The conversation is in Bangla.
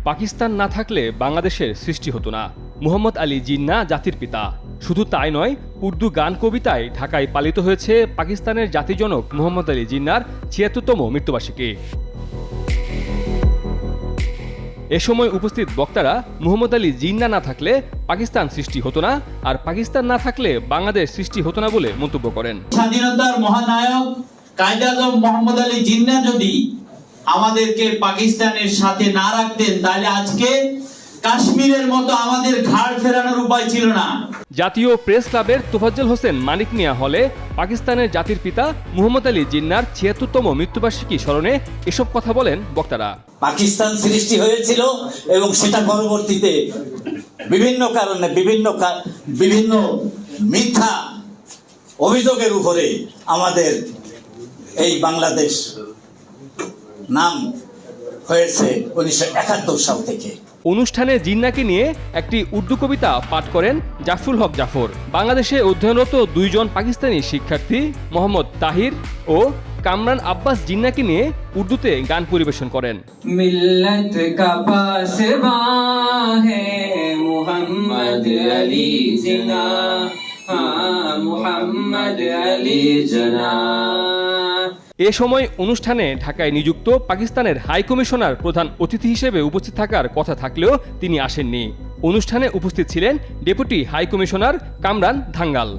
পাকিস্তান না থাকলে বাংলাদেশের সৃষ্টি হতো না। মুহাম্মদ আলী জিন্নাহ জাতির পিতা। শুধু তাই নয়, উর্দু গান কবিতায় ঢাকায় পালিত হয়েছে পাকিস্তানের জাতিজনক মুহাম্মদ আলী জিন্নাহর ৭৬তম মৃত্যুবার্ষিকী। এ সময় উপস্থিত বক্তারা মুহাম্মদ আলী জিন্নাহ না থাকলে পাকিস্তান সৃষ্টি হতো না, আর পাকিস্তান না থাকলে বাংলাদেশ সৃষ্টি হতো না বলে মন্তব্য করেন। স্বাধীনতার মহানায়ক কায়েদ আজম মোহাম্মদ আলী জিন্নাহ যদি আমাদেরকে পাকিস্তানের সাথে না রাখতেন, তাহলে আজকে কাশ্মীরের মতো আমাদের ঘাড় ফেরানোর উপায় ছিল না। জাতীয় প্রেস ক্লাবের তোফাজ্জল হোসেন মানিক মিয়া হলে পাকিস্তানের জাতির পিতা মুহাম্মদ আলী জিন্নাহর ৭৬তম মৃত্যুবার্ষিকী স্মরণে এসব কথা বলেন বক্তারা। পাকিস্তান সৃষ্টি হয়েছিল এবং সেটা পরবর্তীতে বিভিন্ন কারণে বিভিন্ন মিথ্যা অভিযোগের উপরে আমাদের এই বাংলাদেশ নাম হয়েছে ১৯৭১ সাল থেকে। অনুষ্ঠানে জিন্নাহকে নিয়ে একটি উর্দু কবিতা পাঠ করেন জাফরুল হক জাফর। বাংলাদেশে অধ্যয়নরত দুইজন পাকিস্তানি শিক্ষার্থী মোহাম্মদ তাহির ও কামরান আব্বাস জিন্নাহকে নিয়ে উর্দুতে গান পরিবেশন করেন। মিল্লাত কা পাসবা হ্যায় মুহাম্মদ আলী জিন্নাহ, মুহাম্মদ আলী জিন্নাহ। এ সময় অনুষ্ঠানে ঢাকায় নিযুক্ত পাকিস্তানের হাই কমিশনার প্রধান অতিথি হিসেবে উপস্থিত থাকার কথা থাকলেও তিনি আসেননি। অনুষ্ঠানে উপস্থিত ছিলেন deputy high commissioner Kamran Dhangal.